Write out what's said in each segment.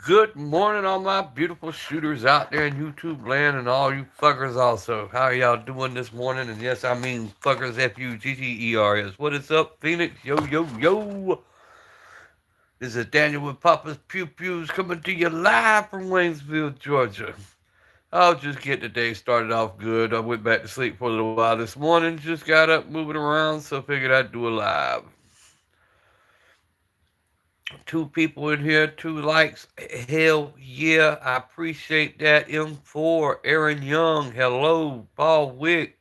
Good morning, all my beautiful shooters out there in YouTube land and all you fuckers also. How are y'all doing this morning? And yes, I mean fuckers, F-U-G-G-E-R-S. What is up, Phoenix? Yo, yo, yo. This is Daniel with Papa's Pew Pews coming to you live from Waynesville, Georgia. I'll just get the day started off good. I went back to sleep for a little while this morning. Just got up moving around, so figured I'd do a live. Two people in here, 2 likes. Hell yeah, I appreciate that. M4, Aaron Young, hello, Paul Wick.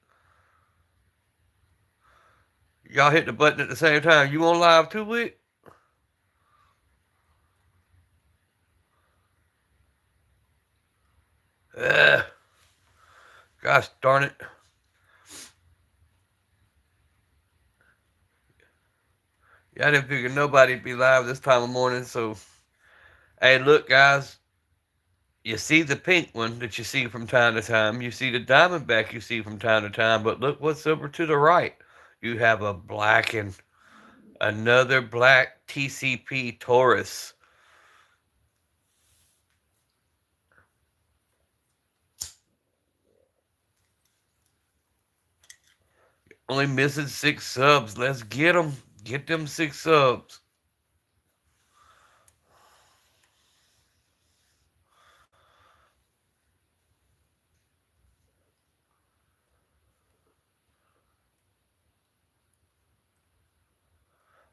Y'all hit the button at the same time. You on live too, Wick? Uh, Gosh darn it. Yeah, I didn't figure nobody'd be live this time of morning, so hey, look, guys. You see the pink one that you see from time to time. You see the diamondback you see from time to time, but look what's over to the right. You have a black and another black TCP Taurus. Only missing 6 subs. Let's get them. Get them 6 subs.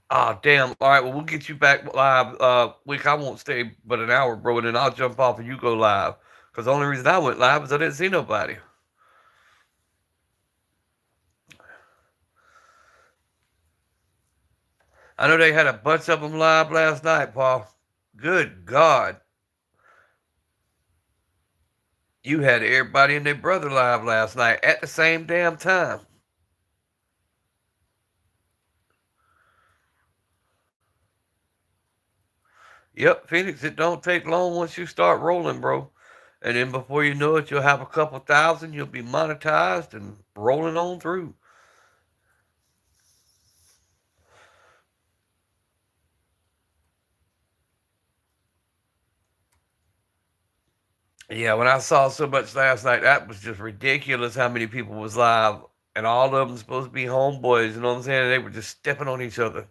Ah, damn. All right, well, we'll get you back live. Week, I won't stay but an hour, bro, and then I'll jump off and you go live. Because the only reason I went live is I didn't see nobody. I know they had a bunch of them live last night, Paul. Good God. You had everybody and their brother live last night at the same damn time. Yep, Phoenix, it don't take long once you start rolling, bro. And then before you know it, you'll have a couple thousand, you'll be monetized and rolling on through. Yeah, when I saw so much last night, that was just ridiculous how many people was live. And all of them supposed to be homeboys, you know what I'm saying? They were just stepping on each other.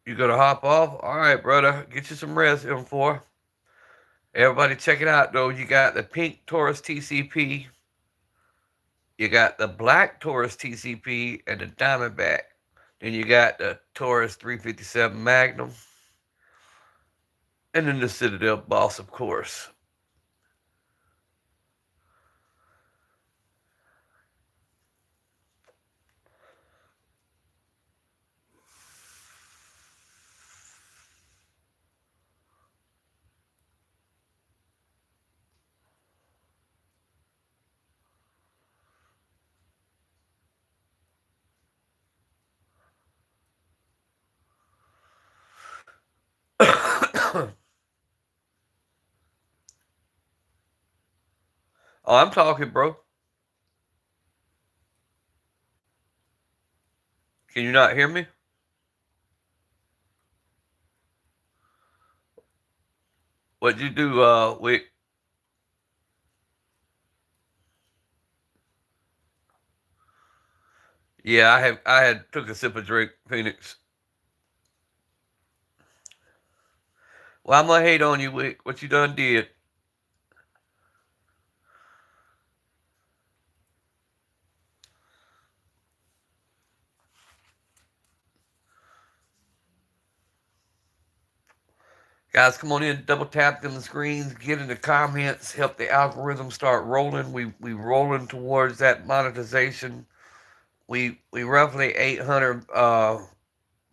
You gonna hop off? All right, brother. Get you some rest, M4. Everybody check it out, though. You got the pink Taurus TCP. You got the black Taurus TCP and the Diamondback. Then you got the Taurus 357 Magnum. And then the Citadel Boss, of course. Oh, I'm talking, bro. Can you not hear me? What'd you do, Wick? Yeah, I had took a sip of drink, Phoenix. Well, I'm gonna hate on you, Wick. What you done did. Guys, come on in, double tap them screens, get in the comments, help the algorithm start rolling. We rolling towards that monetization. We roughly 800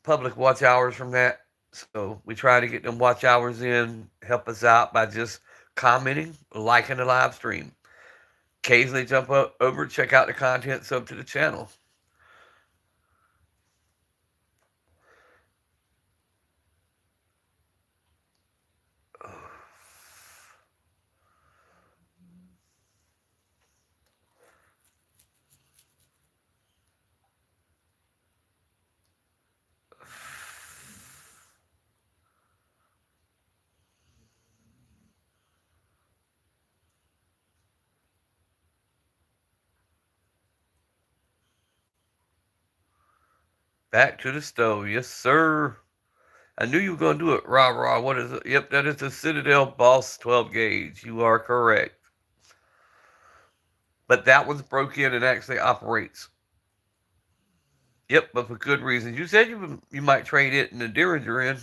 public watch hours from that. So we try to get them watch hours in. Help us out by just commenting, liking the live stream. Occasionally jump up over, check out the content, sub to the channel. Back to the stove. Yes, sir. I knew you were going to do it. Rah, rah. What is it? Yep, that is the Citadel Boss 12 gauge. You are correct. But that one's broke in and actually operates. Yep, but for good reasons. You said you might trade it in the Derringer in.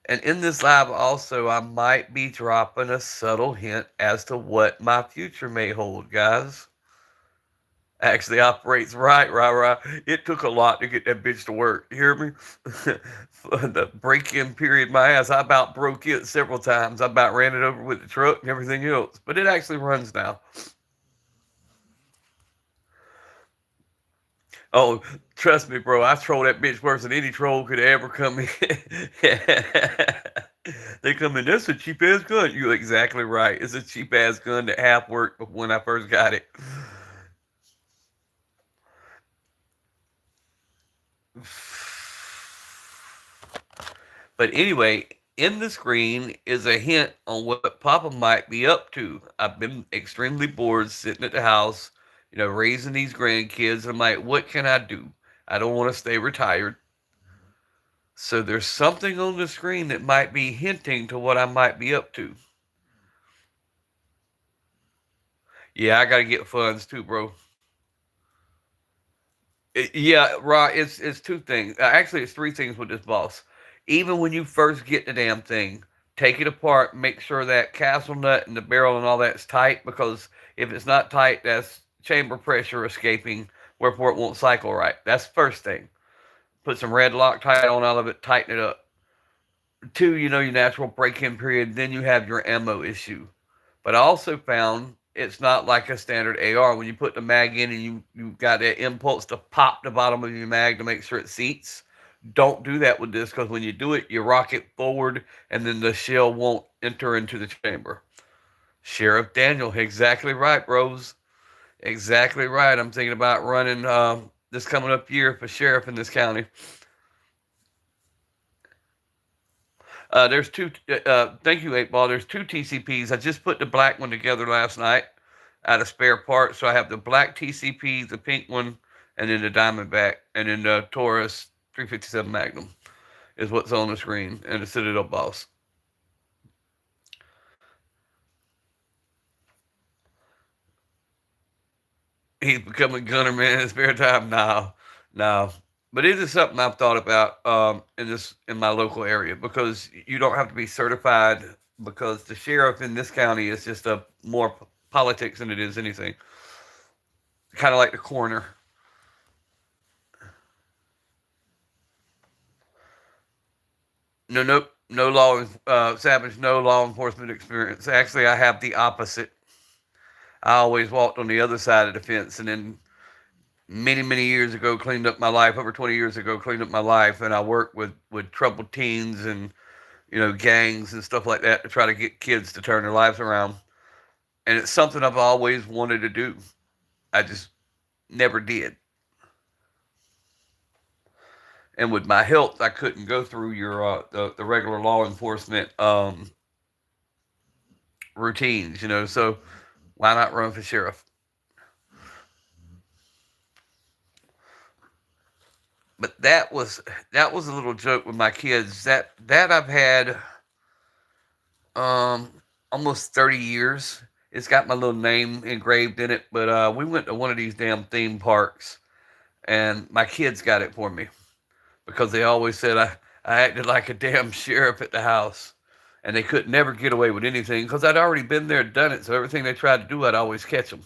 And in this live also, I might be dropping a subtle hint as to what my future may hold, guys. Actually operates right. It took a lot to get that bitch to work. You hear me? The break-in period, my ass, I about broke it several times. I about ran it over with the truck and everything else. But it actually runs now. Oh, trust me, bro. I troll that bitch worse than any troll could ever come in. They come in, that's a cheap ass gun. You're exactly right. It's a cheap ass gun that half worked when I first got it. But anyway, in the screen is a hint on what Papa might be up to. I've been extremely bored sitting at the house, raising these grandkids. I'm like, what can I do? I don't want to stay retired. So there's something on the screen that might be hinting to what I might be up to. Yeah, I got to get funds too, bro. Yeah, right. It's two things. Actually, it's three things with this boss. Even when you first get the damn thing, take it apart. Make sure that castle nut and the barrel and all that's tight. Because if it's not tight, that's chamber pressure escaping. Wherefore it won't cycle right. That's the first thing. Put some red Loctite on all of it. Tighten it up. Two, your natural break-in period. Then you have your ammo issue. But I also found it's not like a standard AR. When you put the mag in and you got that impulse to pop the bottom of your mag to make sure it seats, don't do that with this because when you do it, you rock it forward and then the shell won't enter into the chamber. Sheriff Daniel, exactly right, bros. Exactly right. I'm thinking about running this coming up year for sheriff in this county. There's two. Thank you, Eight Ball. There's two TCPs. I just put the black one together last night out of spare parts. So I have the black TCP, the pink one, and then the Diamondback, and then the Taurus 357 Magnum is what's on the screen, and the Citadel Boss. He's becoming a gunner man in his spare time now. Now, but it is something I've thought about in my local area because you don't have to be certified because the sheriff in this county is just a more politics than it is anything. Kind of like the coroner. No, nope, no Savage, no law enforcement experience. Actually, I have the opposite. I always walked on the other side of the fence, and then many years ago cleaned up my life. Over 20 years ago, cleaned up my life, and I worked with troubled teens and gangs and stuff like that to try to get kids to turn their lives around. And it's something I've always wanted to do. I just never did. And with my health, I couldn't go through your the regular law enforcement routines. So why not run for sheriff? But that was a little joke with my kids. That I've had almost 30 years. It's got my little name engraved in it. But we went to one of these damn theme parks, and my kids got it for me because they always said I acted like a damn sheriff at the house. And they could never get away with anything because I'd already been there and done it. So everything they tried to do, I'd always catch them.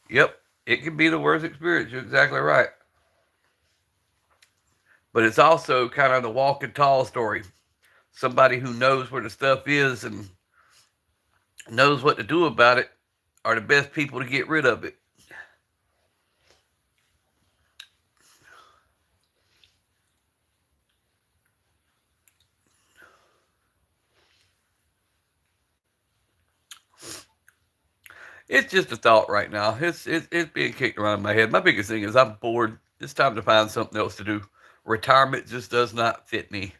Yep, it can be the worst experience. You're exactly right. But it's also kind of the walk and tall story. Somebody who knows where the stuff is and knows what to do about it are the best people to get rid of it. It's just a thought right now. It's being kicked around in my head. My biggest thing is I'm bored. It's time to find something else to do. Retirement just does not fit me.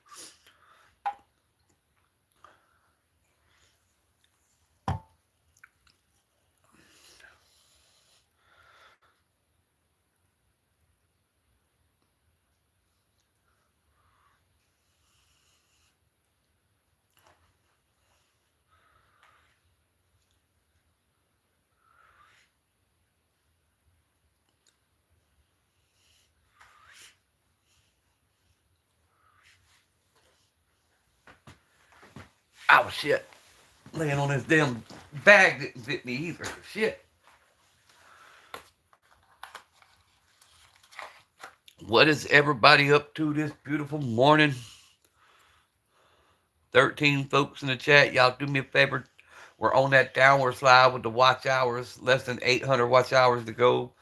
Oh shit! Laying on this damn bag didn't fit me either. Shit. What is everybody up to this beautiful morning? 13 folks in the chat. Y'all do me a favor. We're on that downward slide with the watch hours. Less than 800 watch hours to go.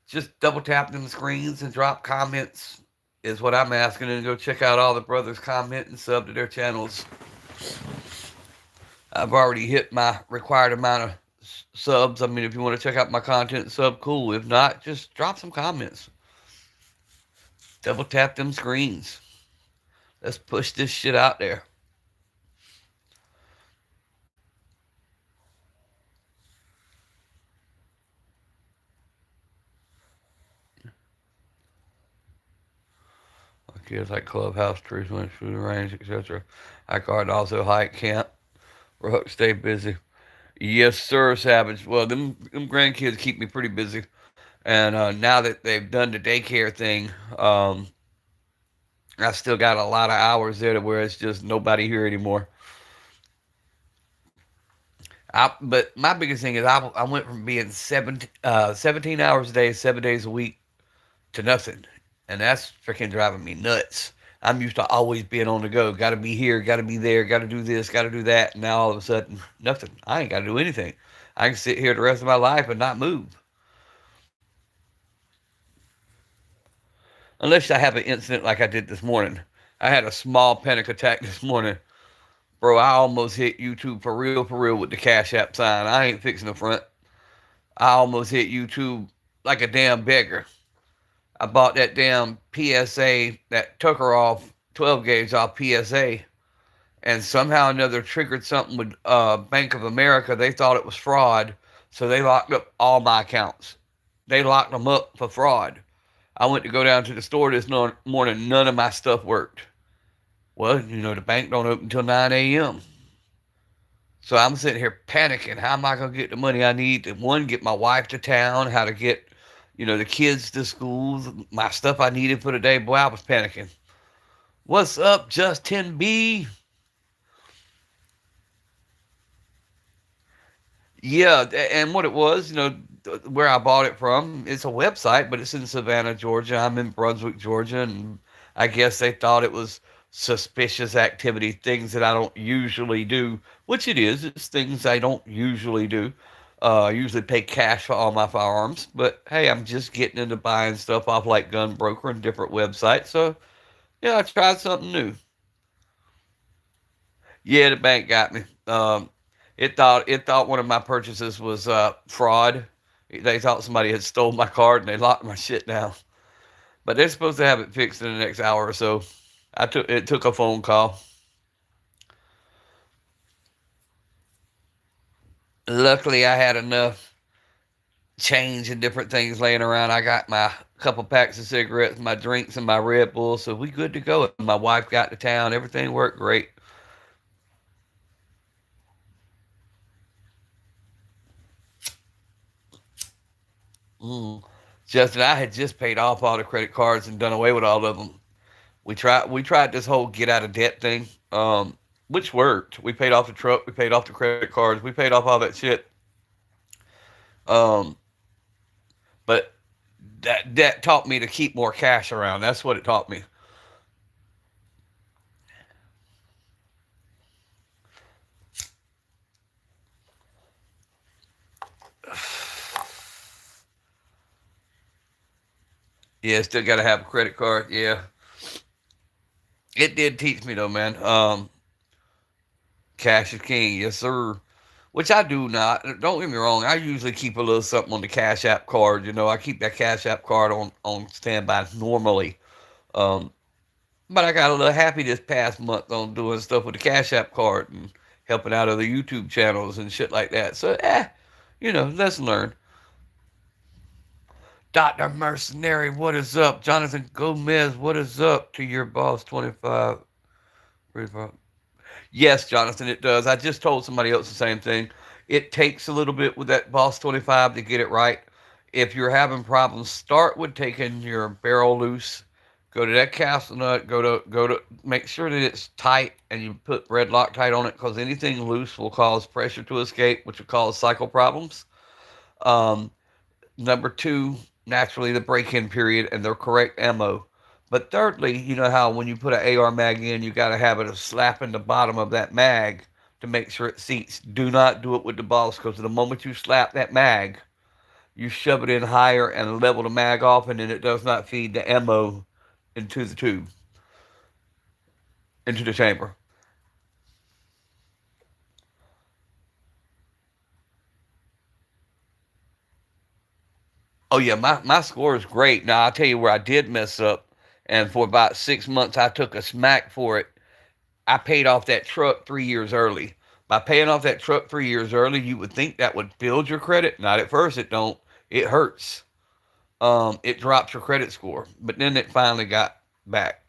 Just double tap them screens and drop comments is what I'm asking. And go check out all the brothers comment and sub to their channels. I've already hit my required amount of subs. I mean, if you want to check out my content, sub, cool. If not, just drop some comments. Double tap them screens. Let's push this shit out there. Kids like clubhouse, trees, shooting range, etc. I guard also hike, camp, rook, stay busy. Yes, sir, Savage. Well, them grandkids keep me pretty busy. And now that they've done the daycare thing, I still got a lot of hours there to where it's just nobody here anymore. But my biggest thing is I went from being 17 hours a day, 7 days a week to nothing. And that's freaking driving me nuts. I'm used to always being on the go. Got to be here, got to be there, got to do this, got to do that. And now all of a sudden, nothing. I ain't got to do anything. I can sit here the rest of my life and not move. Unless I have an incident like I did this morning. I had a small panic attack this morning. Bro, I almost hit YouTube for real with the Cash App sign. I ain't fixing the front. I almost hit YouTube like a damn beggar. I bought that damn PSA, that Tucker off 12 gauge off PSA, and somehow or another triggered something with Bank of America. They thought it was fraud, so they locked up all my accounts. They locked them up for fraud. I went to go down to the store this morning. None of my stuff worked. Well, the bank don't open until 9 a.m. So I'm sitting here panicking. How am I going to get the money I need to, one, get my wife to town, how to get, the kids to school, my stuff I needed for the day. Boy, I was panicking. What's up, Justin B? Yeah, and what it was, where I bought it from, it's a website, but it's in Savannah, Georgia. I'm in Brunswick, Georgia, and I guess they thought it was suspicious activity, things that I don't usually do, which it is. It's things I don't usually do. I usually pay cash for all my firearms, but hey, I'm just getting into buying stuff off like Gun Broker and different websites. So yeah, I tried something new. Yeah, the bank got me. It thought one of my purchases was fraud. They thought somebody had stole my card and they locked my shit down. But they're supposed to have it fixed in the next hour or so. It took a phone call. Luckily, I had enough change and different things laying around. I got my couple packs of cigarettes, my drinks, and my Red Bull, so we good to go. My wife got to town. Everything worked great. Mm. Justin, I had just paid off all the credit cards and done away with all of them. We tried this whole get out of debt thing, which worked. We paid off the truck, we paid off the credit cards, we paid off all that shit. Um, but that taught me to keep more cash around. That's what it taught me. Yeah, still got to have a credit card. Yeah, it did teach me though, man. Cash is king. Yes, sir. which I do not. Don't get me wrong. I usually keep a little something on the Cash App card. I keep that Cash App card on standby normally. Um, but I got a little happy this past month on doing stuff with the Cash App card and helping out other YouTube channels and shit like that. So, lesson learned. Dr. Mercenary, what is up? Jonathan Gomez, what is up to your boss 25? Yes, Jonathan, it does. I just told somebody else the same thing. It takes a little bit with that Boss 25 to get it right. If you're having problems, start with taking your barrel loose. Go to that castle nut. Go to. Make sure that it's tight and you put red Loctite on it because anything loose will cause pressure to escape, which will cause cycle problems. Um, Number two, naturally the break-in period and the correct ammo. But thirdly, you know how when you put an AR mag in, you got to have it of slapping the bottom of that mag to make sure it seats. Do not do it with the boss because the moment you slap that mag, you shove it in higher and level the mag off, and then it does not feed the ammo into the tube, into the chamber. Oh yeah, my score is great. Now I'll tell you where I did mess up, and for about 6 months I took a smack for it. I paid off that truck 3 years early. By paying off that truck 3 years early, you would think that would build your credit. Not at first, it don't. It hurts. It drops your credit score, but then it finally got back.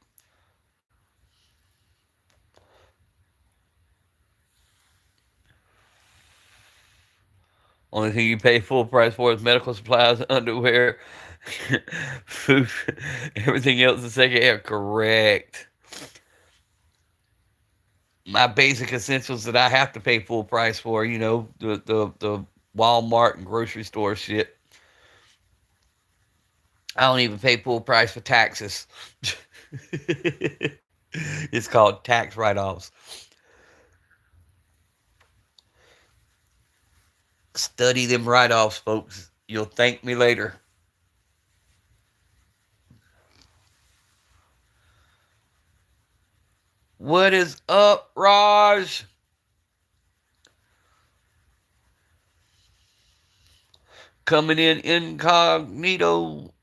Only thing you pay full price for is medical supplies, underwear, food. Everything else is second hand. Correct. My basic essentials that I have to pay full price for, the Walmart and grocery store shit. I don't even pay full price for taxes. It's called tax write offs. Study them write offs, folks. You'll thank me later. What is up, Raj? Coming in incognito.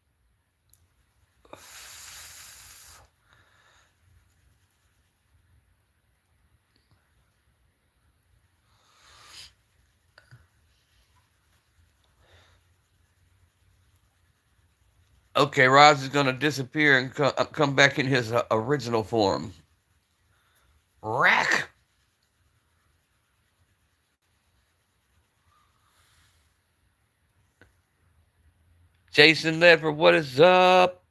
Okay, Raj is going to disappear and come back in his original form. Rack. Jason Ledford, what is up?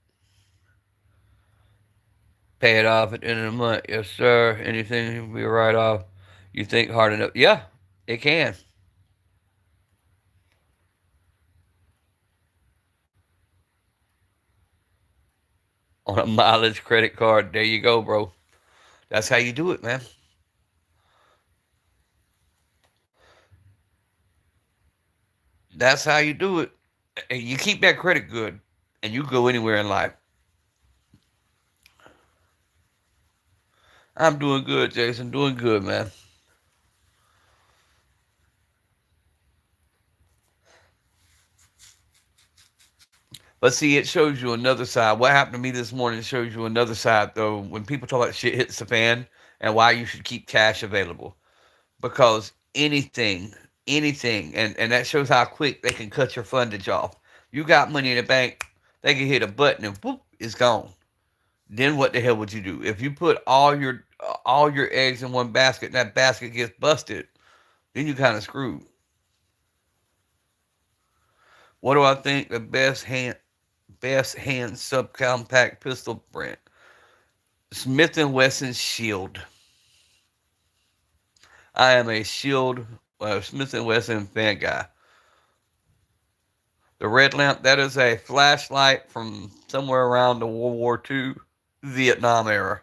Pay it off at the end of the month. Yes, sir. Anything will be a write off. You think hard enough. Yeah, it can. On a mileage credit card. There you go, bro. That's how you do it, man. That's how you do it. And you keep that credit good, and you go anywhere in life. I'm doing good, Jason. Doing good, man. But see, it shows you another side. What happened to me this morning shows you another side, though. When people talk about shit hits the fan and why you should keep cash available, because anything, and that shows how quick they can cut your fundage off. You got money in the bank, they can hit a button and whoop, it's gone. Then what the hell would you do if you put all your eggs in one basket and that basket gets busted? Then you kind of screwed. What do I think the best hand subcompact pistol brand? Smith and Wesson Shield. I am a Shield Smith and Wesson fan guy. The red lamp, that is a flashlight from somewhere around the World War II, Vietnam era.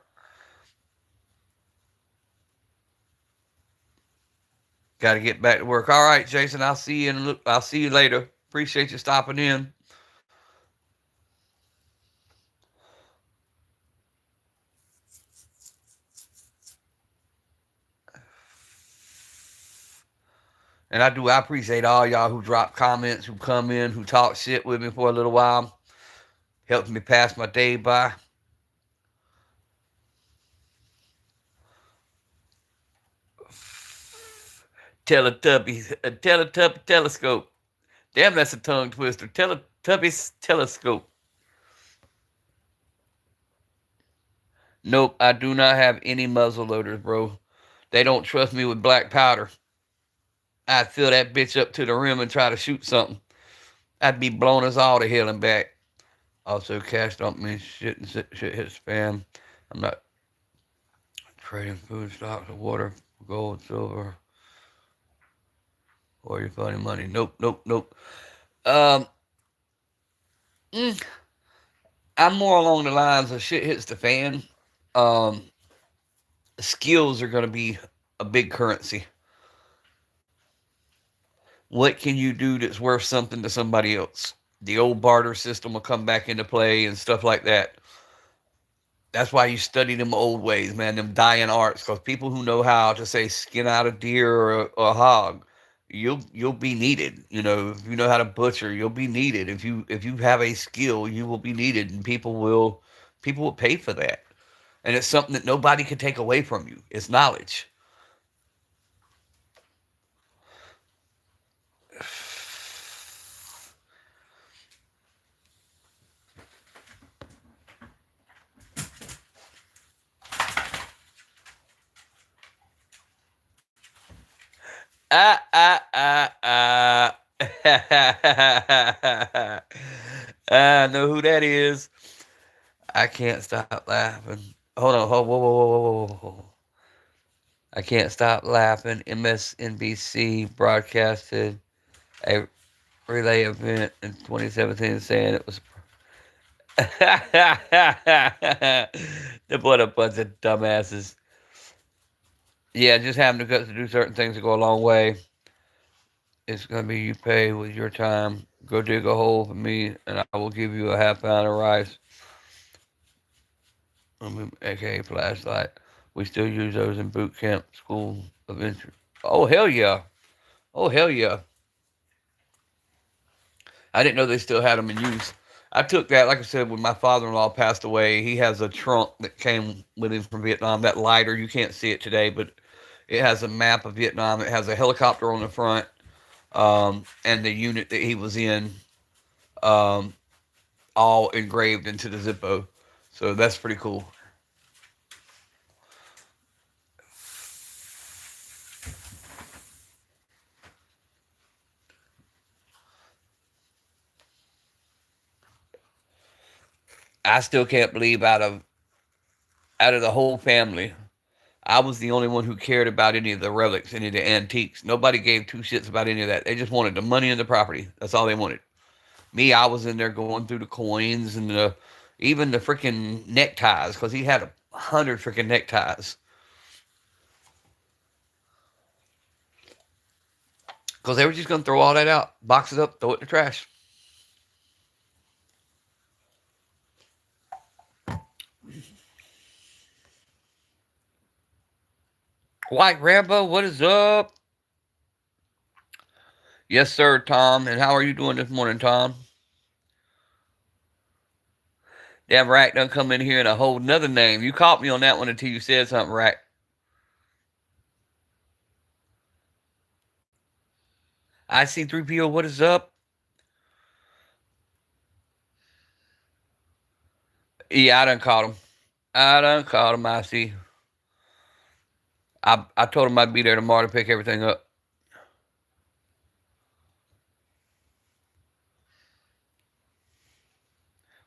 Got to get back to work. All right, Jason. I'll see you later. Appreciate you stopping in. And I appreciate all y'all who drop comments, who come in, who talk shit with me for a little while. Helps me pass my day by. Teletubby telescope. Damn, that's a tongue twister. Teletubby's telescope. Nope, I do not have any muzzle loaders, bro. They don't trust me with black powder. I'd fill that bitch up to the rim and try to shoot something. I'd be blown us all to hell and back. Also, cash don't mean shit and shit hits spam. I'm not trading food stocks or water, gold, silver, or your funny money. Nope, nope, nope. Um, mm, I'm more along the lines of shit hits the fan. Um, skills are going to be a big currency. What can you do that's worth something to somebody else? The old barter system will come back into play and stuff like that. That's why you study them old ways, man, them dying arts. Because people who know how to say skin out a deer or a hog, you'll be needed. You know, if you know how to butcher, you'll be needed. If you have a skill, you will be needed, and people will pay for that. And it's something that nobody can take away from you. It's knowledge. Ah ah ah ah. I know who that is. I can't stop laughing. Hold on, hold, whoa, whoa, whoa, whoa, whoa, whoa. I can't stop laughing. MSNBC broadcasted a relay event in 2017 saying it was. What a bunch of dumbasses. Yeah, just having the guts to do certain things to go a long way. It's gonna be you pay with your time. Go dig a hole for me, and I will give you a half pound of rice. AKA flashlight. We still use those in boot camp, school of entry. Oh hell yeah! Oh hell yeah! I didn't know they still had them in use. I took that, like I said, when my father-in-law passed away. He has a trunk that came with him from Vietnam. That lighter, you can't see it today, but it has a map of Vietnam. It has a helicopter on the front, and the unit that he was in, um, all engraved into the Zippo. So that's pretty cool. I still can't believe out of the whole family, I was the only one who cared about any of the relics, any of the antiques. Nobody gave two shits about any of that. They just wanted the money and the property. That's all they wanted. Me, I was in there going through the coins and even the freaking neckties because he had 100 freaking neckties. Because they were just going to throw all that out, box it up, throw it in the trash. White Rambo, what is up? Yes, sir, Tom. And how are you doing this morning, Tom? Damn, Rack done come in here in a whole nother name. You caught me on that one until you said something, Rack. I see 3PO, what is up? Yeah, I done caught him. I done caught him, I see. I told him I'd be there tomorrow to pick everything up.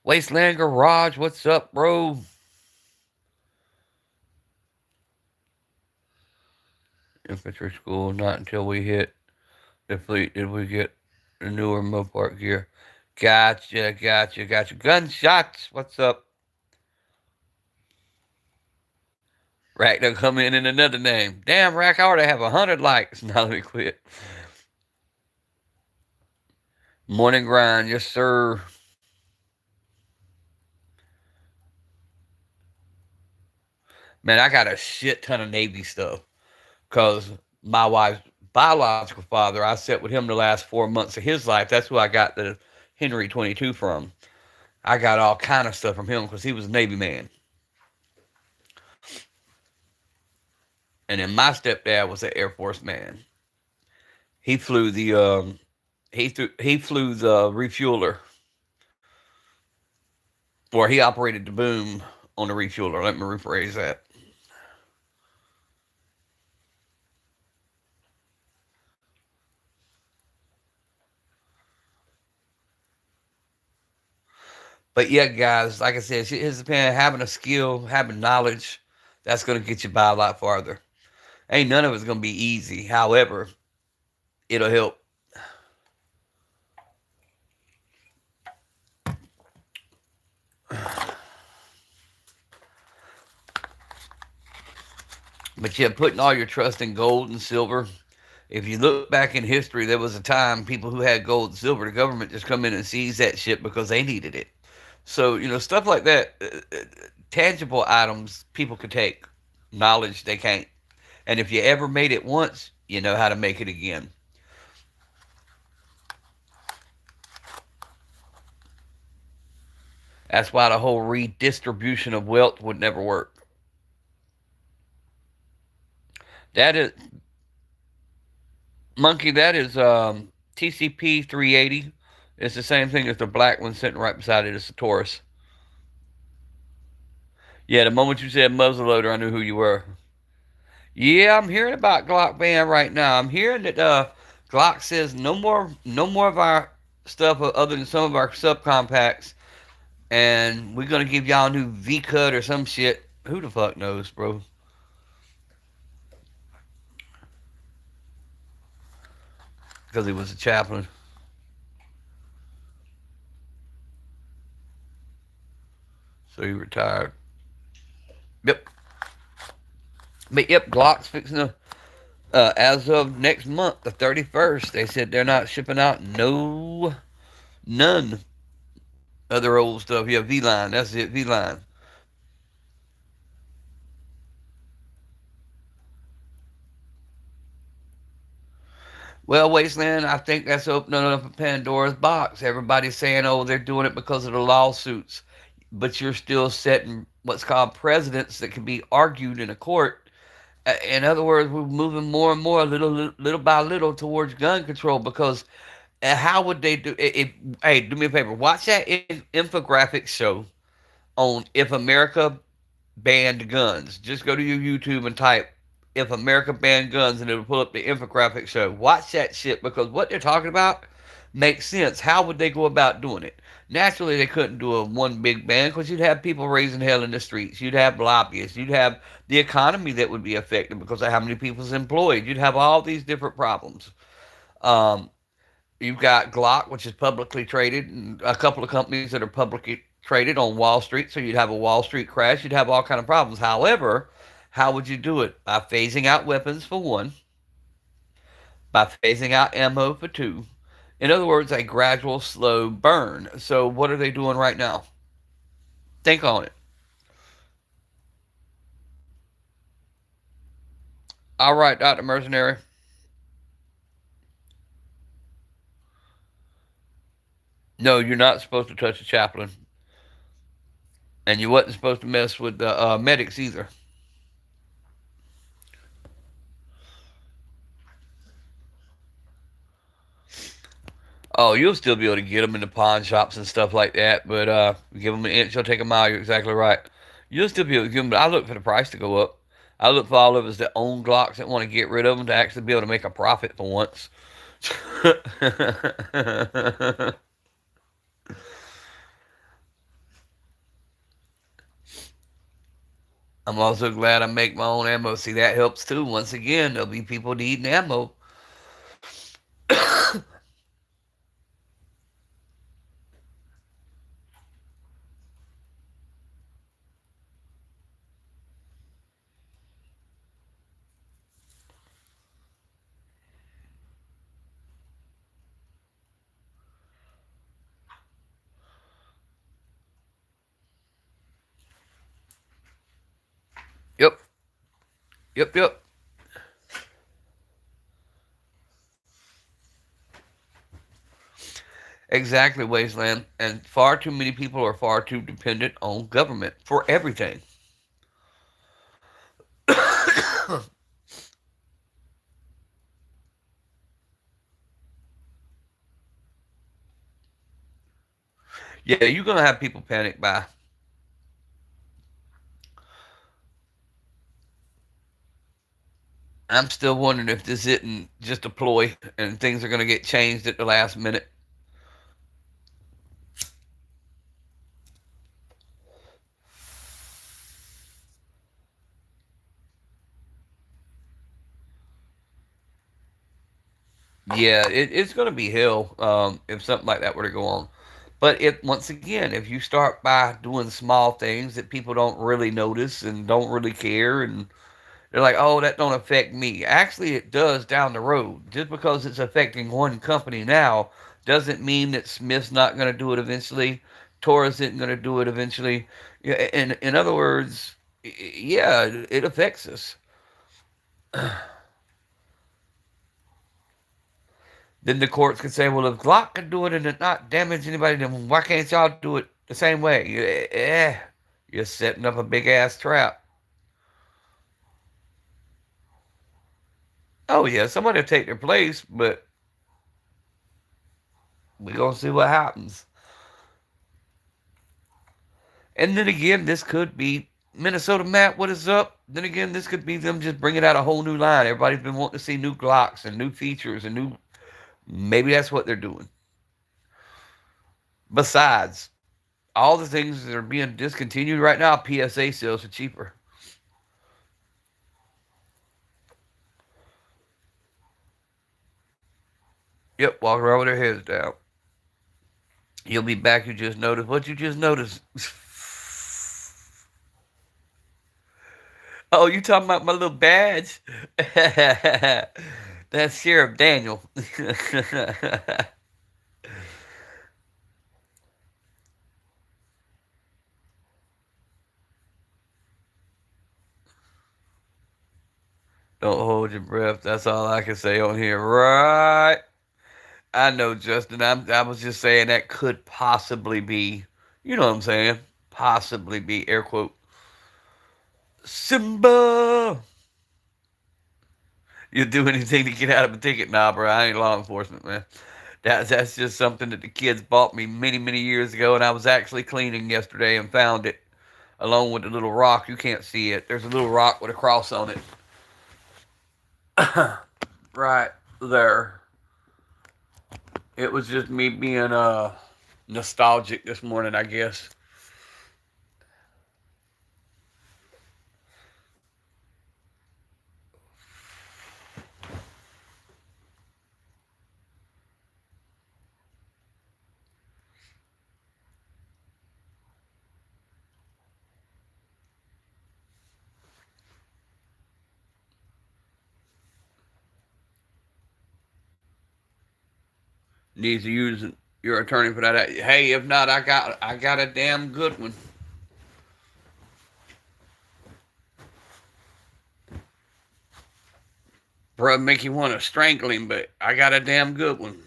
Wasteland Garage, what's up, bro? Infantry school, not until we hit the fleet did we get the newer Mopart gear. Gotcha, gotcha, gotcha. Gunshots, what's up? Rack done come in another name. Damn, Rack, I already have 100 likes. Now let me quit. Morning grind, yes, sir. Man, I got a shit ton of Navy stuff because my wife biological father, I sat with him the last 4 months of his life. That's who I got the Henry 22 from. I got all kind of stuff from him because he was a Navy man. And then my stepdad was an Air Force man. He flew the he flew the refueler, or he operated the boom on the refueler. Let me rephrase that. But yeah, guys, like I said, it's having a skill, having knowledge, that's going to get you by a lot farther. Ain't none of it's going to be easy. However, it'll help. But yeah, putting all your trust in gold and silver. If you look back in history, there was a time people who had gold and silver, the government just come in and seized that shit because they needed it. So, stuff like that, tangible items people could take, knowledge they can't. And if you ever made it once, you know how to make it again. That's why the whole redistribution of wealth would never work. That is, Monkey, that is TCP 380. It's the same thing as the black one sitting right beside it. It's a Taurus. Yeah, the moment you said muzzleloader, I knew who you were. Yeah, I'm hearing about Glock ban right now. I'm hearing that Glock says no more of our stuff other than some of our subcompacts, and we're gonna give y'all a new V cut or some shit. Who the fuck knows, bro? Because he was a chaplain, so he retired. Yep, but yep, Glock's fixing to. As of next month, the 31st, they said they're not shipping out none of their old stuff. Yeah, V line. That's it, V line. Well, Wasteland, I think that's opening up a Pandora's box. Everybody's saying, oh, they're doing it because of the lawsuits. But you're still setting what's called precedents that can be argued in a court. In other words, we're moving more and more, little by little, towards gun control. Because how would they do it? Hey, do me a favor. Watch that infographic show on if America banned guns. Just go to your YouTube and type "if America banned guns" and it'll pull up the infographic show. Watch that shit because what they're talking about makes sense. How would they go about doing it? Naturally, they couldn't do a one big ban because you'd have people raising hell in the streets. You'd have lobbyists. You'd have the economy that would be affected because of how many people's employed. You'd have all these different problems. Um, you've got Glock, which is publicly traded, and a couple of companies that are publicly traded on Wall Street. So you'd have a Wall Street crash. You'd have all kind of problems. However, how would you do it? By phasing out weapons for one, by phasing out ammo for two. In other words, a gradual, slow burn. So what are they doing right now? Think on it. All right, Dr. Mercenary. No, you're not supposed to touch a chaplain. And you wasn't supposed to mess with the medics either. Oh, you'll still be able to get them in the pawn shops and stuff like that, but give them an inch, you'll take a mile. You're exactly right. You'll still be able to give them, but I look for the price to go up. I look for all of us that own Glocks that want to get rid of them to actually be able to make a profit for once. I'm also glad I make my own ammo. See, that helps too. Once again, there'll be people needing ammo. Yep, yep, yep. Exactly, Wasteland. And far too many people are far too dependent on government for everything. Yeah, you're gonna have people panic by. I'm still wondering if this isn't just a ploy and things are gonna get changed at the last minute. Yeah, it's gonna be hell if something like that were to go on. But if once again, if you start by doing small things that people don't really notice and don't really care, and they're like, "Oh, that don't affect me." Actually, it does down the road. Just because it's affecting one company now doesn't mean that Smith's not going to do it eventually. Torres isn't going to do it eventually. Yeah, in other words, yeah, it affects us. Then the courts could say, "Well, if Glock can do it and it not damage anybody, then why can't y'all do it the same way?" You're setting up a big ass trap. Oh yeah, somebody will take their place, but we gonna see what happens. And then again, this could be Minnesota Matt. What is up? Then again, this could be them just bringing out a whole new line. Everybody's been wanting to see new Glocks and new features and new. Maybe that's what they're doing. Besides all the things that are being discontinued right now, PSA sales are cheaper. Yep, walking around with their heads down. You'll be back. You just noticed what you just noticed. Oh, you talking about my little badge? That's Sheriff Daniel. Don't hold your breath. That's all I can say on here. Right. I know, Justin. I was just saying that could possibly be, you know what I'm saying? Possibly be, air quote, Simba. You'll do anything to get out of a ticket? Nah, bro. I ain't law enforcement, man. That's just something that the kids bought me many, many years ago, and I was actually cleaning yesterday and found it along with the little rock. You can't see it. There's a little rock with a cross on it. Right there. It was just me being nostalgic this morning, I guess. Needs to use your attorney for that. Hey, if not, I got a damn good one. Bro, make you want to strangle him, but I got a damn good one.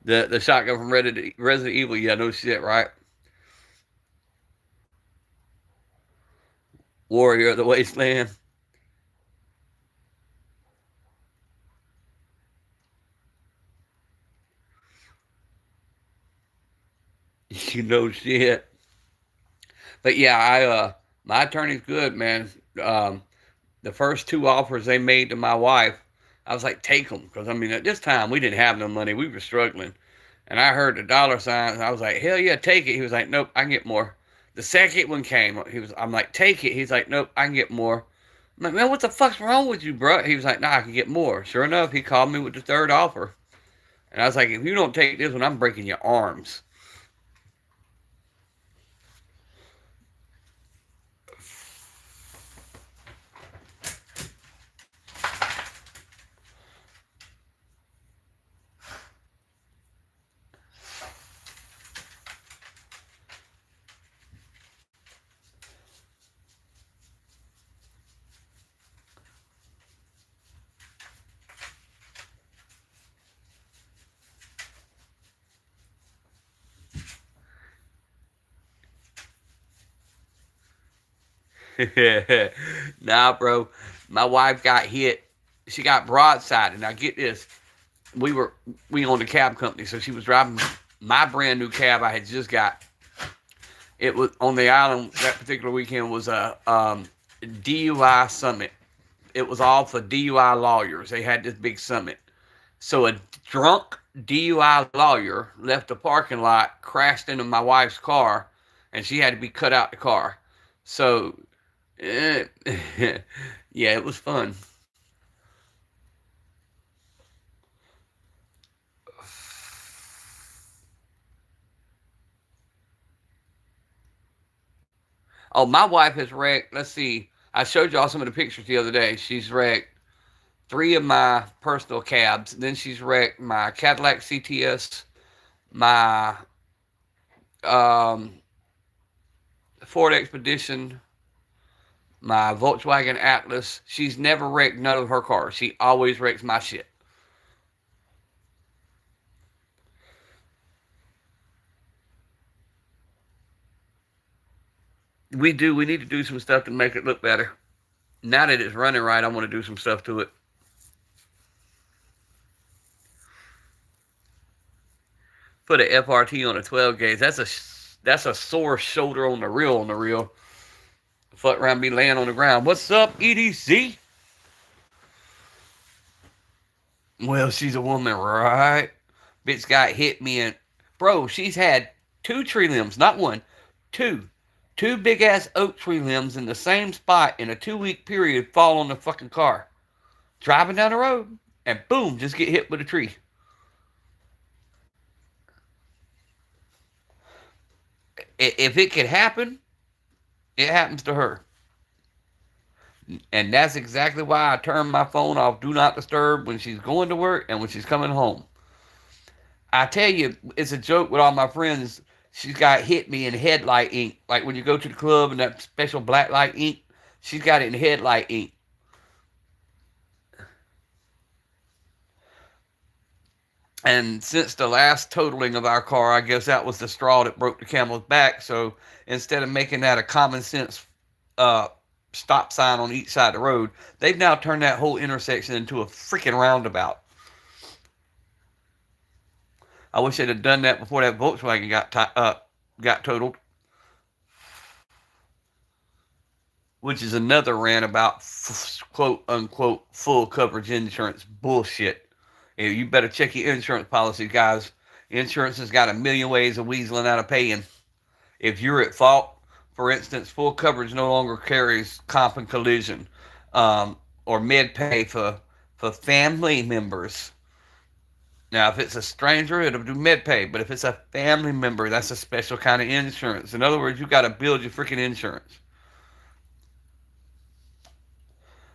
The shotgun from Resident Evil. Yeah, no shit, right? Warrior of the Wasteland. You know shit. But yeah, I my attorney's good, man. Um, the first two offers they made to my wife, I was like, take them, because I mean at this time we didn't have no money, we were struggling, and I heard the dollar signs, I was like, hell yeah, take it. He was like, nope, I can get more. The second one came, I'm like, take it. He's like, nope, I can get more. I'm like, man, what the fuck's wrong with you, bro? He was like, nah, I can get more. Sure enough, he called me with the third offer, and I was like, if you don't take this one, I'm breaking your arms. Nah, bro. My wife got hit. She got broadsided. Now get this. We were we owned a cab company, so she was driving my brand new cab I had just got. It was on the island that particular weekend was a DUI summit. It was all for DUI lawyers. They had this big summit. So a drunk DUI lawyer left the parking lot, crashed into my wife's car, and she had to be cut out the car. So, eh, yeah, it was fun. Oh, my wife has wrecked. Let's see. I showed y'all some of the pictures the other day. She's wrecked three of my personal cabs. Then she's wrecked my Cadillac CTS, my um, Ford Expedition, my Volkswagen Atlas. She's never wrecked none of her cars. She always wrecks my shit. We do. We need to do some stuff to make it look better. Now that it's running right, I want to do some stuff to it. Put a FRT on a 12 gauge. That's a sore shoulder on the real. Fuck around me laying on the ground. What's up, EDC? Well, she's a woman, right? Bitch got hit me and bro, she's had two tree limbs, not one, two. Two big ass oak tree limbs in the same spot in a 2 week period fall on the fucking car. Driving down the road and boom, just get hit with a tree. If it could happen, it happens to her. And that's exactly why I turn my phone off do not disturb when she's going to work and when she's coming home. I tell you, it's a joke with all my friends. She's got hit me in headlight ink. Like when you go to the club and that special black light ink, she's got it in headlight ink. And since the last totaling of our car, I guess that was the straw that broke the camel's back. So instead of making that a common sense uh, stop sign on each side of the road, they've now turned that whole intersection into a freaking roundabout. I wish they'd have done that before that Volkswagen got totaled, which is another rant about quote unquote full coverage insurance bullshit. You better check your insurance policy, guys. Insurance has got a million ways of weaseling out of paying. If you're at fault, for instance, full coverage no longer carries comp and collision, or med pay for family members. Now, if it's a stranger, it'll do med pay. But if it's a family member, that's a special kind of insurance. In other words, you got to build your freaking insurance.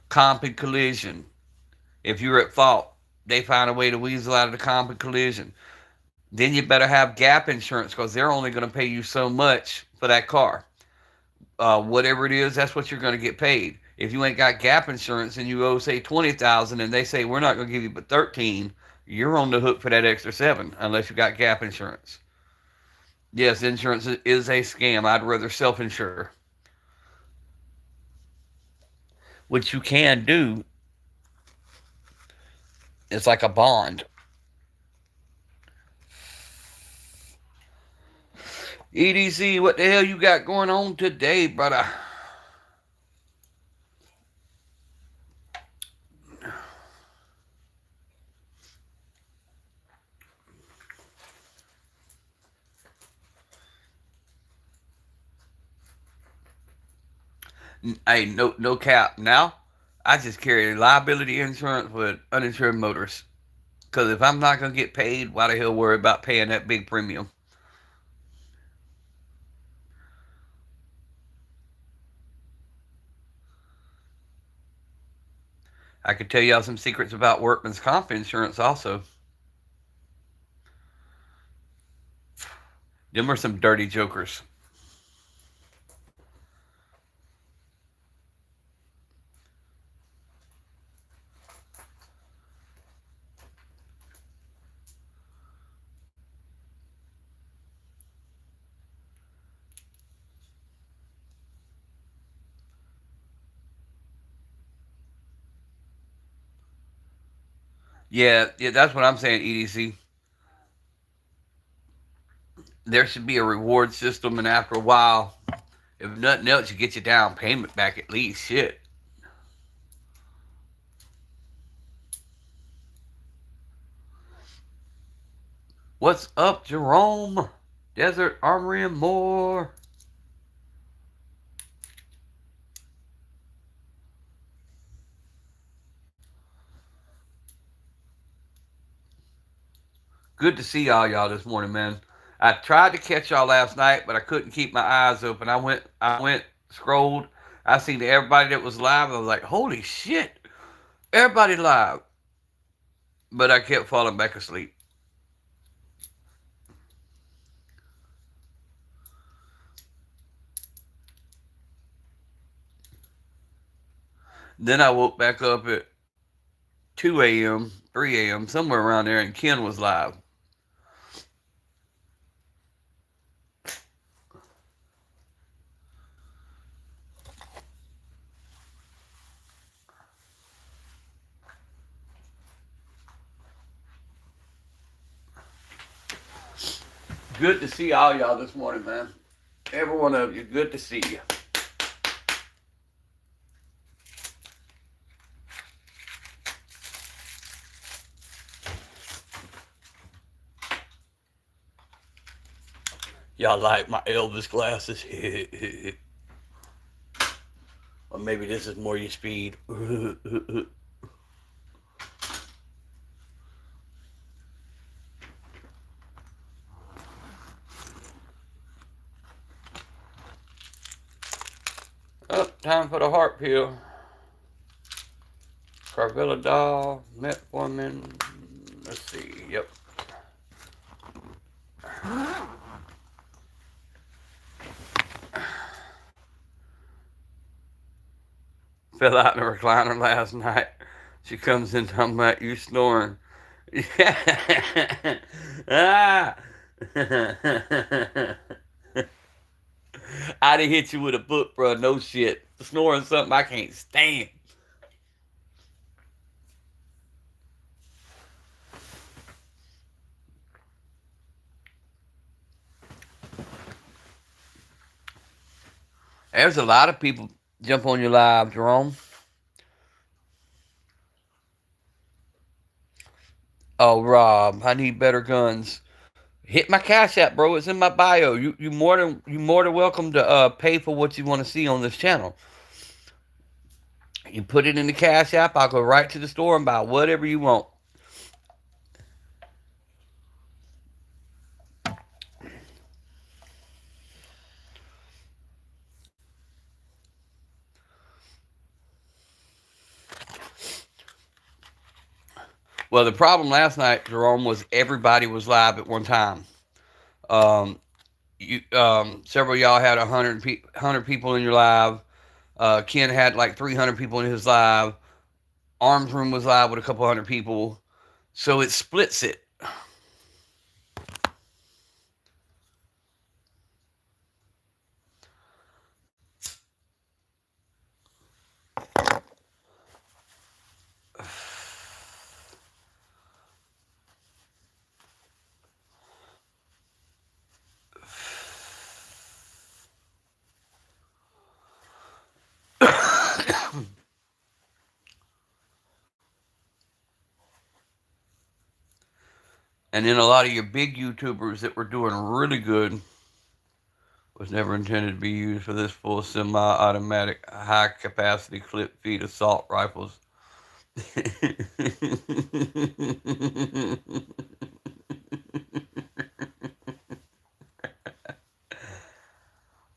Comp and collision. If you're at fault, they find a way to weasel out of the comp and collision. Then you better have gap insurance because they're only going to pay you so much for that car. Whatever it is, that's what you're going to get paid. If you ain't got gap insurance and you owe say 20,000 and they say we're not going to give you but 13, you're on the hook for that extra 7 unless you got gap insurance. Yes, insurance is a scam. I'd rather self-insure, which you can do. It's like a bond. EDC, what the hell you got going on today, brother? Hey, no cap. Now, I just carry liability insurance with uninsured motorists. Because if I'm not going to get paid, why the hell worry about paying that big premium? I could tell y'all some secrets about workman's comp insurance also. Them are some dirty jokers. Yeah, that's what I'm saying, EDC. There should be a reward system, and after a while, if nothing else, you get your down payment back at least. Shit. What's up, Jerome? Desert Armory and more. Good to see y'all this morning, man. I tried to catch y'all last night, but I couldn't keep my eyes open. I went, scrolled. I seen everybody that was live. I was like, holy shit, everybody live. But I kept falling back asleep. Then I woke back up at 2 a.m., 3 a.m., somewhere around there, and Ken was live. Good to see all y'all this morning, man. Every one of you, good to see you. Y'all like my Elvis glasses? Or maybe this is more your speed. Oh, time for the heart pill. Carvilladol, metformin. Let's see. Yep. Fell out in the recliner last night. She comes in talking about you snoring. Ah. I'd have hit you with a book, bro. No shit. Snoring something I can't stand. There's a lot of people jump on your live, Jerome. Oh, Rob, I need better guns. Hit my Cash App, bro. It's in my bio. You more than welcome to pay for what you want to see on this channel. You put it in the Cash App. I'll go right to the store and buy whatever you want. Well, the problem last night, Jerome, was everybody was live at one time. Um, several of y'all had 100 people in your live. Ken had like 300 people in his live. Arms Room was live with a couple hundred people. So it splits it. And then a lot of your big YouTubers that were doing really good was never intended to be used for this full semi-automatic high-capacity clip-feed assault rifles.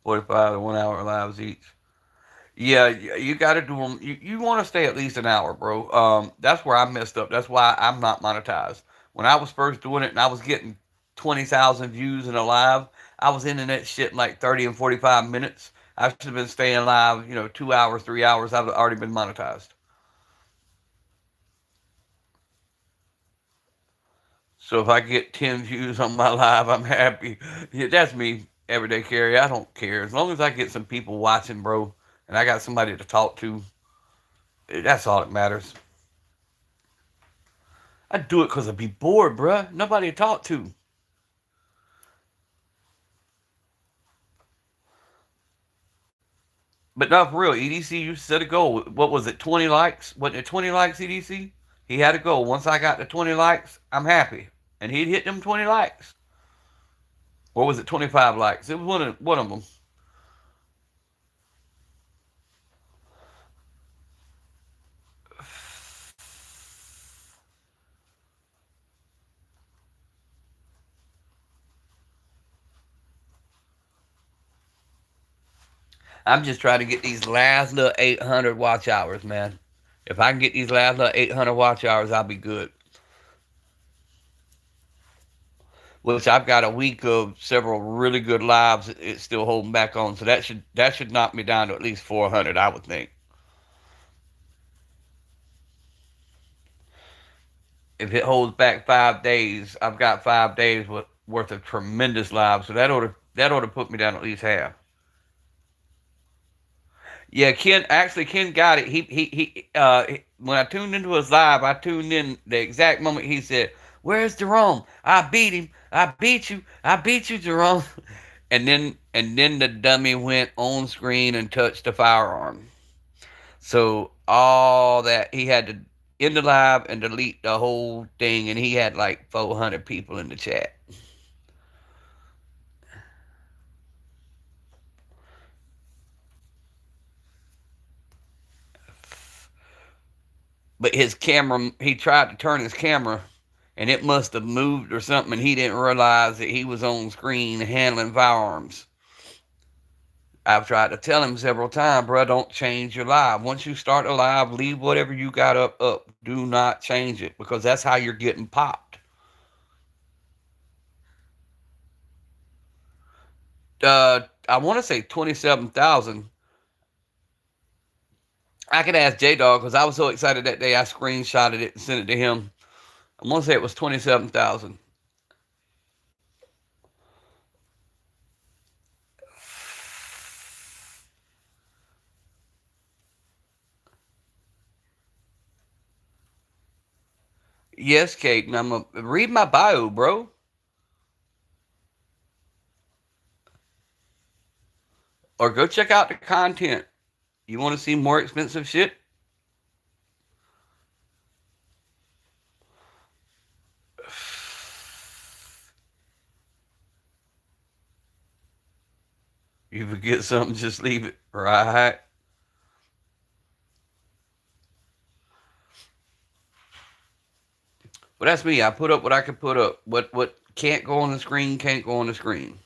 45 to 1 hour lives each. Yeah, you got to do them. You want to stay at least an hour, bro. That's where I messed up. That's why I'm not monetized. When I was first doing it and I was getting 20,000 views in a live, I was ending that shit in like 30 and 45 minutes. I should have been staying live, 2 hours, 3 hours. I've already been monetized. So if I get 10 views on my live, I'm happy. Yeah, that's me, everyday carry. I don't care. As long as I get some people watching, bro, and I got somebody to talk to, that's all that matters. I do it because I be bored, bruh. Nobody to talk to. But not for real. EDC, you set a goal. What was it? 20 likes? Wasn't it 20 likes, EDC? He had a goal. Once I got to 20 likes, I'm happy. And he'd hit them 20 likes. Or was it 25 likes? It was one of them. I'm just trying to get these last little 800 watch hours, man. If I can get these last little 800 watch hours, I'll be good. Which I've got a week of several really good lives. It's still holding back on, so that should knock me down to at least 400, I would think. If it holds back 5 days, I've got 5 days worth of tremendous lives, so that ought to put me down at least half. Yeah, Ken got it. When I tuned into his live, I tuned in the exact moment he said, "Where's Jerome? I beat him. I beat you. I beat you, Jerome." And then the dummy went on screen and touched the firearm. So all that he had to end the live and delete the whole thing, and he had like 400 people in the chat. But his camera, he tried to turn his camera, and it must have moved or something, and he didn't realize that he was on screen handling firearms. I've tried to tell him several times, bro, don't change your live. Once you start a live, leave whatever you got up. Do not change it because that's how you're getting popped. I want to say 27,000. I could ask J Dog because I was so excited that day I screenshotted it and sent it to him. I want to say it was 27,000. Yes, Kate, and I'm going to read my bio, bro. Or go check out the content. You want to see more expensive shit? You forget something, just leave it. Right. But that's me. I put up what I could put up. What can't go on the screen can't go on the screen.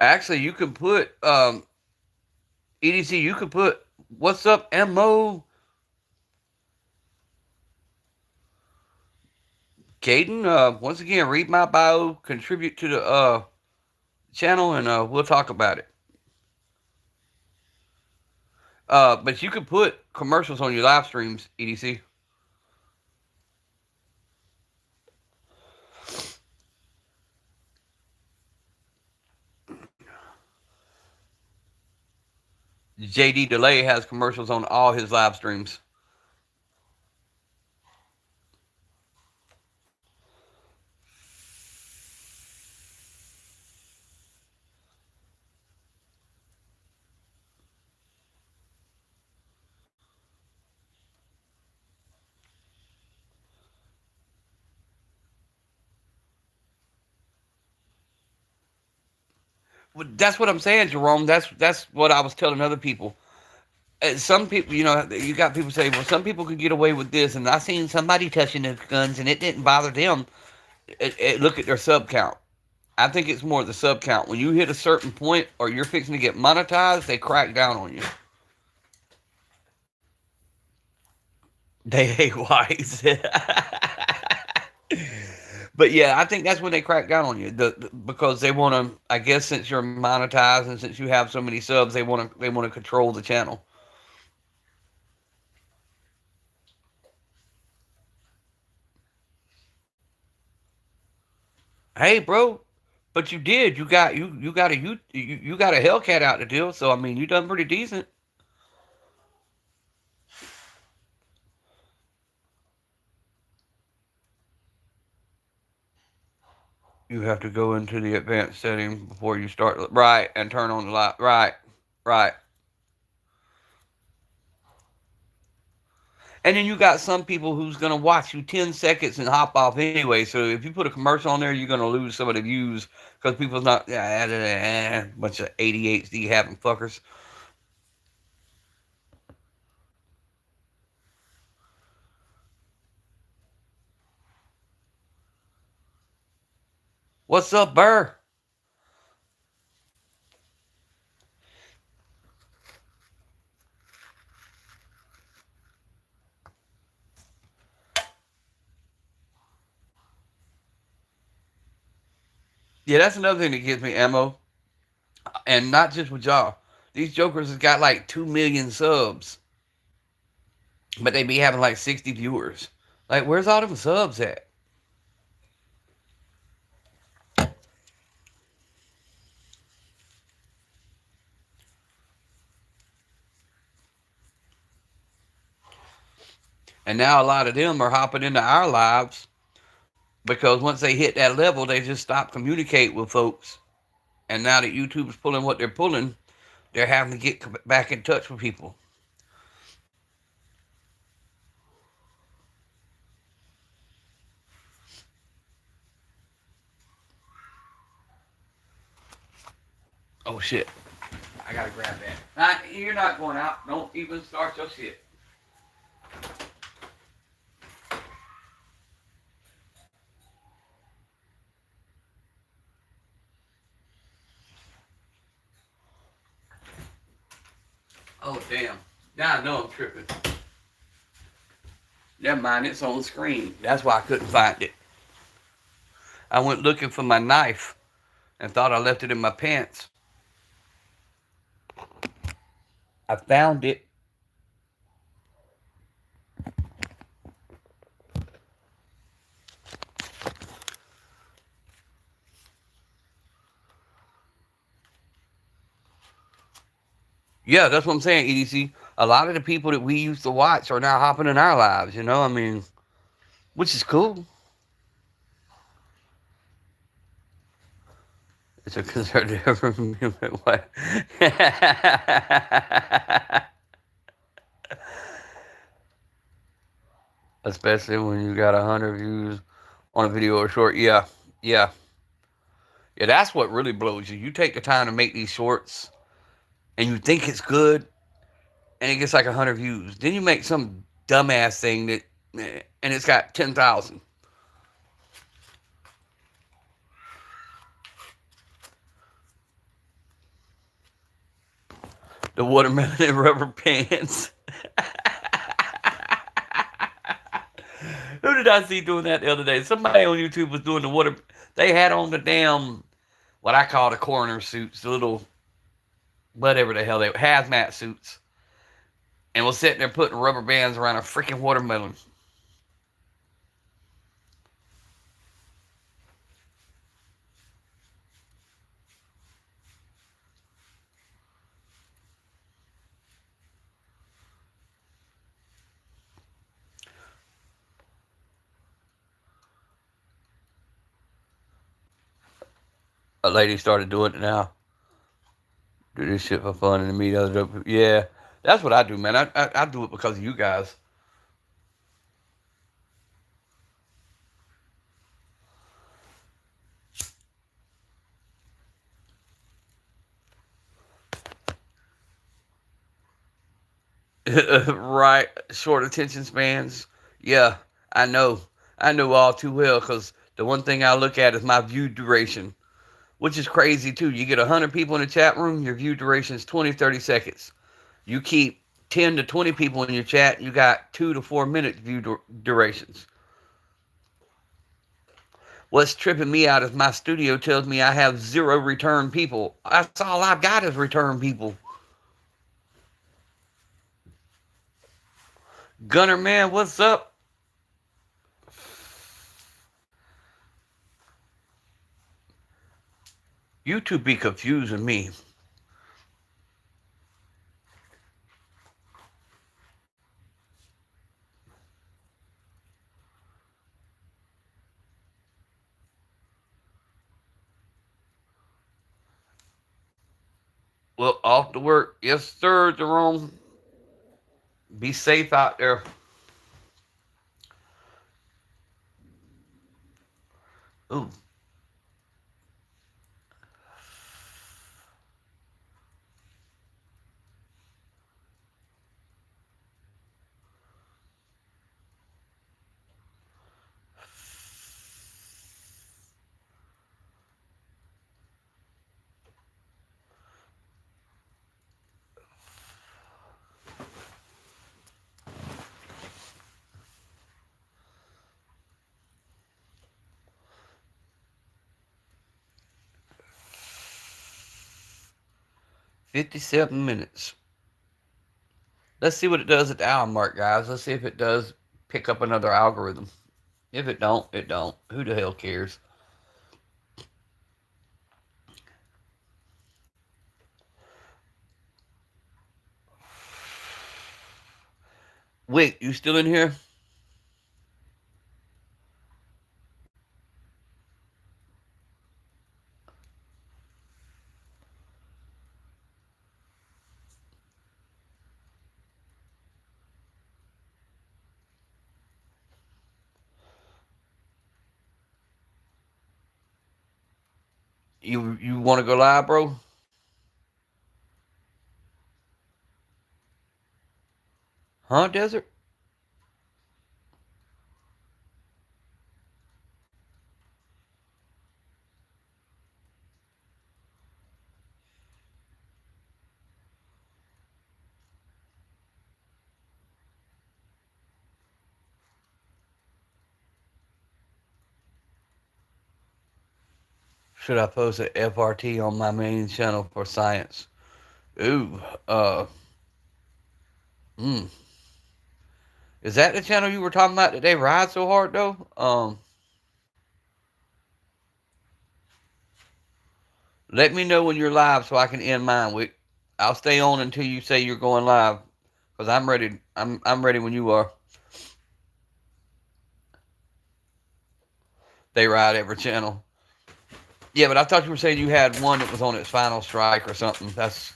Actually, you can put EDC. You can put what's up, Mo. Caden. Once again, read my bio, contribute to the channel, and we'll talk about it. But you can put commercials on your live streams, EDC. JD Delay has commercials on all his live streams. That's what I'm saying, Jerome. That's what I was telling other people. Some people, you got people say, well, some people can get away with this, and I seen somebody touching their guns, and it didn't bother them. Look at their sub count. I think it's more the sub count. When you hit a certain point, or you're fixing to get monetized, they crack down on you. They hate whites. But yeah, I think that's when they crack down on you, because they want to. I guess since you're monetized and since you have so many subs, they want to control the channel. Hey, bro, but you did. You got a Hellcat out the deal. So I mean, you done pretty decent. You have to go into the advanced setting before you start. Right, and turn on the light. Right, right. And then you got some people who's gonna watch you 10 seconds and hop off anyway. So if you put a commercial on there, you're gonna lose some of the views because people's not bunch of ADHD having fuckers. What's up, Burr? Yeah, that's another thing that gives me ammo, and not just with y'all. These jokers has got like 2 million subs, but they be having like 60 viewers. Like, where's all them subs at? And now a lot of them are hopping into our lives because once they hit that level, they just stop communicating with folks. And now that YouTube's pulling what they're pulling, they're having to get back in touch with people. Oh shit! I gotta grab that. You're not going out. Don't even start your shit. Oh damn! Now I know I'm tripping. Never mind, it's on the screen. That's why I couldn't find it. I went looking for my knife and thought I left it in my pants. I found it. Yeah, that's what I'm saying, EDC. A lot of the people that we used to watch are now hopping in our lives, you know? I mean, which is cool. It's a conservative movement. What? Especially when you got 100 views on a video or short. Yeah, yeah. Yeah, that's what really blows you. You take the time to make these shorts and you think it's good and it gets like 100 views. Then you make some dumbass thing that, and it's got 10,000. The watermelon and rubber pants. Who did I see doing that the other day? Somebody on YouTube was doing the water. They had on the damn, what I call the coroner suits, the little, whatever the hell they were, hazmat suits. And was sitting there putting rubber bands around a freaking watermelon. A lady started doing it now. Do this shit for fun and to meet other people. Yeah, that's what I do, man. I do it because of you guys. Right, short attention spans. Yeah, I know. I know all too well because the one thing I look at is my view duration, which is crazy too. You get 100 people in the chat room, your view duration is 20, 30 seconds. You keep 10 to 20 people in your chat, you got 2 to 4 minute view durations. What's tripping me out is my studio tells me I have zero return people. That's all I've got is return people. Gunner man, what's up? YouTube be confusing me. Well, off to work. Yes, sir, Jerome. Be safe out there. Ooh, 57 minutes. Let's see what it does at the hour mark, guys. Let's see if it does pick up another algorithm. If it don't, it don't. Who the hell cares? Wait, you still in here? You want to go live, bro? Huh, Desert? Should I post an FRT on my main channel for science? Ooh, hmm. Is that the channel you were talking about that they ride so hard though? Let me know when you're live so I can end mine. I'll stay on until you say you're going live, cause I'm ready. I'm ready when you are. They ride every channel. Yeah, but I thought you were saying you had one that was on its final strike or something. That's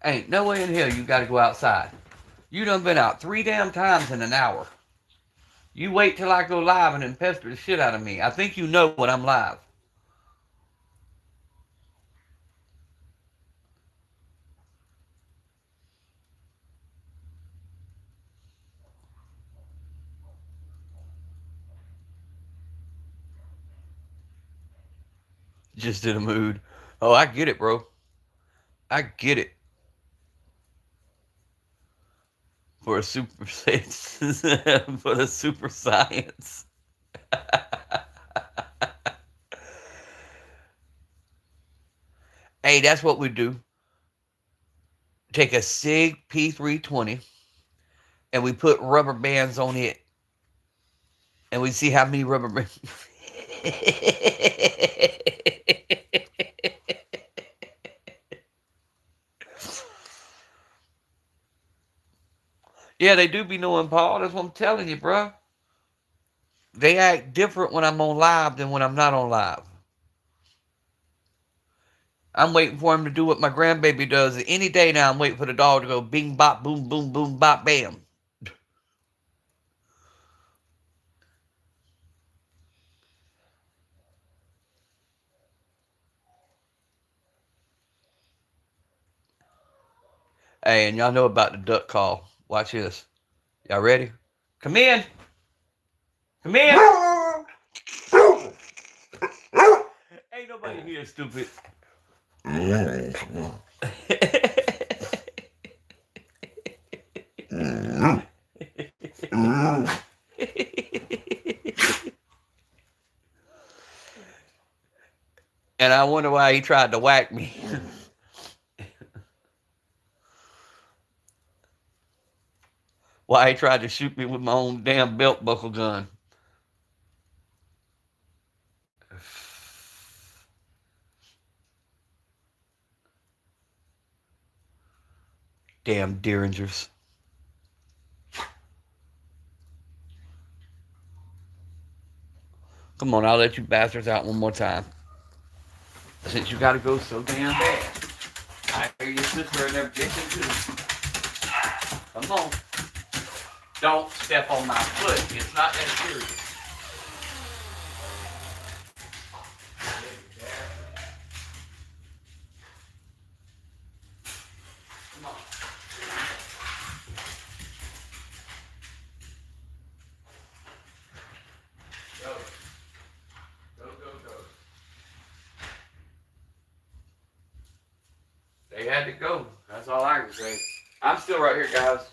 ain't no way in hell you got to go outside. You done been out 3 damn times in an hour. You wait till I go live and then pester the shit out of me. I think you know when I'm live. Just in a mood. Oh, I get it, bro. I get it. For a super for the super science. Hey, that's what we do. Take a SIG P320 and we put rubber bands on it and we see how many rubber bands. Yeah, they do be knowing, Paul. That's what I'm telling you, bro. They act different when I'm on live than when I'm not on live. I'm waiting for him to do what my grandbaby does. Any day now, I'm waiting for the dog to go bing, bop, boom, boom, boom, bop, bam. Hey, and y'all know about the duck call. Watch this. Y'all ready? Come in. Come in. Ain't nobody here, stupid. wonder why he tried to whack me. Why he tried to shoot me with my own damn belt buckle gun. Damn Derringers. Come on, I'll let you bastards out one more time. Since you gotta go so damn bad. I hear your sister and they're bitching too. Come on. Don't step on my foot. It's not that serious. Come on. Go. Go. They had to go. That's all I can say. I'm still right here, guys.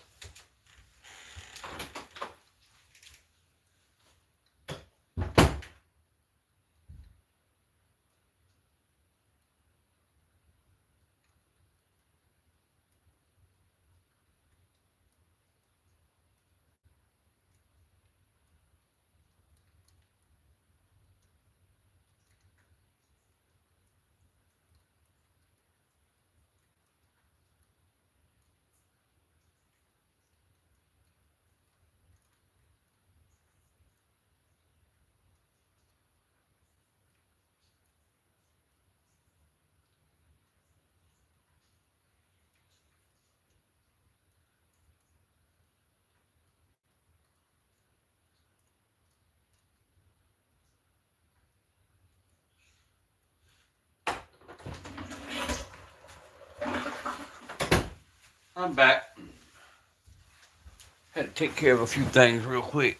I'm back. Had to take care of a few things real quick.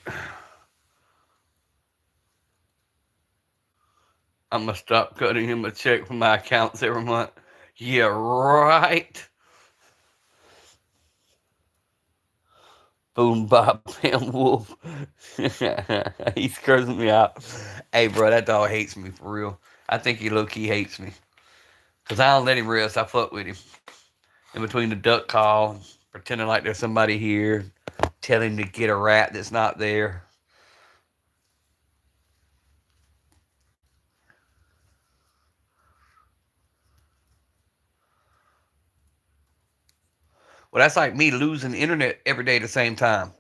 I'm gonna stop cutting him a check from my accounts every month. Yeah, right. Boom, Bob, Bam, Wolf. He's cursing me out. Hey, bro, that dog hates me for real. I think he low key hates me. Because I don't let him rest. I fuck with him. In between the duck call, pretending like there's somebody here, tell him to get a rat that's not there. Well, that's like me losing internet every day at the same time.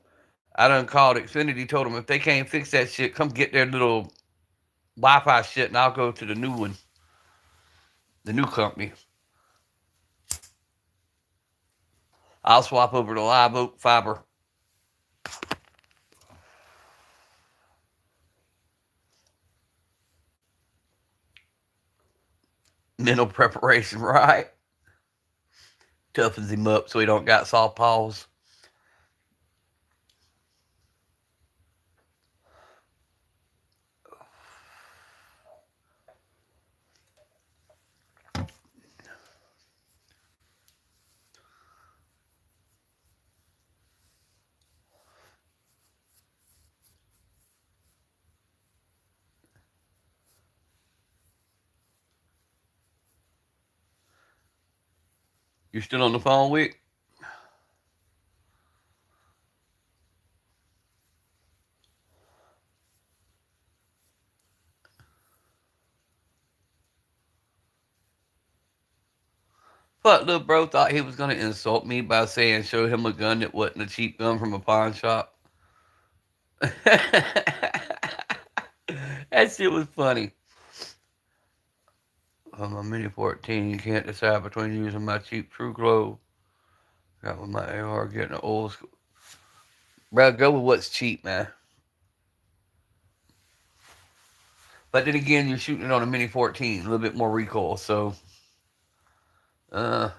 I done called Xfinity, told them if they can't fix that shit, come get their little Wi-Fi shit, and I'll go to the new one, the new company. I'll swap over to Live Oak Fiber. Mental preparation, right? Toughens him up so he don't got soft paws. You still on the phone, Wick? But little bro thought he was gonna insult me by saying show him a gun that wasn't a cheap gun from a pawn shop. That shit was funny. On my Mini 14, you can't decide between using my cheap True Glow. Got with my AR getting an old school. Bro, go with what's cheap, man. But then again, you're shooting it on a Mini 14, a little bit more recoil, so uh,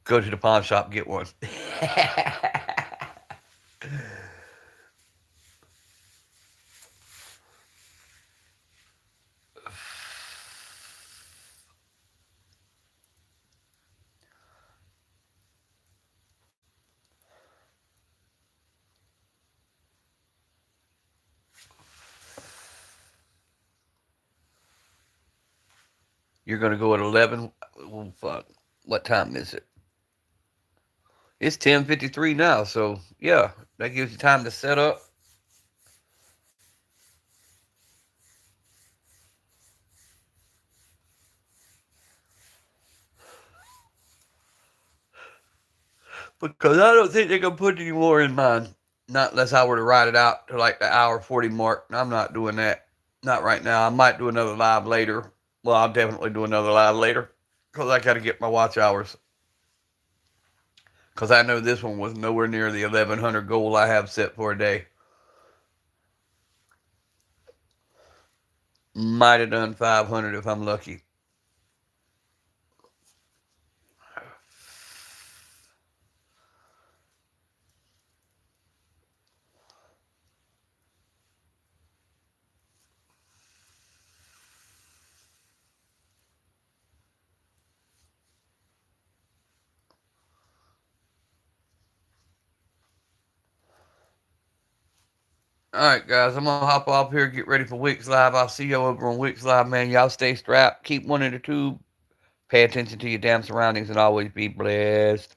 go to the pawn shop, get one. You're going to go at 11. Well, fuck. What time is it? It's 10:53 now, so yeah, that gives you time to set up. Because I don't think they can put any more in mine. Not unless I were to write it out to like the hour 40 mark. I'm not doing that. Not right now. I might do another live later. Well, I'll definitely do another live later. Because I got to get my watch hours. Because I know this one was nowhere near the 1100 goal I have set for a day. Might have done 500 if I'm lucky. Alright, guys, I'm gonna hop off here, get ready for Wix Live. I'll see y'all over on Wix Live, man. Y'all stay strapped, keep one in the tube, pay attention to your damn surroundings, and always be blessed.